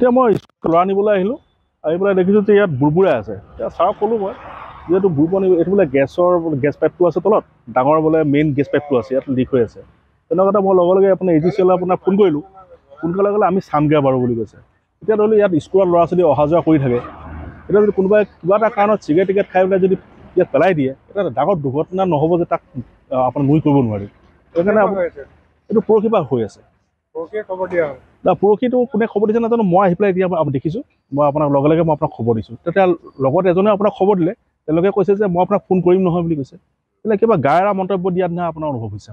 এতিয়া মই ল'ৰা নিবলৈ আহিলোঁ, আহি পেলাই দেখিছোঁ যে ইয়াত বুৰবুৰাই আছে। এতিয়া ছাৰক ক'লোঁ মই যিহেতু বুৰবুৰা নিব, এইটো বোলে গেছ পাইপটো আছে তলত, ডাঙৰ বোলে মেইন গেছ পাইপটো আছে, ইয়াত লিক হৈ আছে। তেনেকুৱা এটা মই লগে লগে আপোনাৰ AGCL আপোনাক ফোন কৰিলোঁ। ফোন কৰাৰ লগে আমি চামগৈ বাৰু বুলি কৈছে। এতিয়া ধৰি লওক ইয়াত স্কুলৰ ল'ৰা ছোৱালী অহা যোৱা কৰি থাকে, এতিয়া যদি কোনোবাই কিবা এটা কাৰণত চিগাৰেট টিকেট খাই পেলাই যদি ইয়াত পেলাই দিয়ে, এটা ডাঙৰ দুৰ্ঘটনা নহ'ব যে তাক আপুনি নুই কৰিব নোৱাৰি। সেইকাৰণে এইটো পৰহি পৰা হৈ আছে। পৰহিটো কোনে খবৰ দিছে নাজানো, মই আহি পেলাই এতিয়া দেখিছোঁ। মই আপোনাক লগে লগে মই আপোনাক খবৰ দিছোঁ। তেতিয়া লগত এজনে আপোনাক খবৰ দিলে, তেওঁলোকে কৈছে যে মই আপোনাক ফোন কৰিম নহয় বুলি কৈছে। কিবা গায়েৰা মন্তব্য দিয়াৰ নিচিনা আপোনাৰ অনুভৱ হৈছে।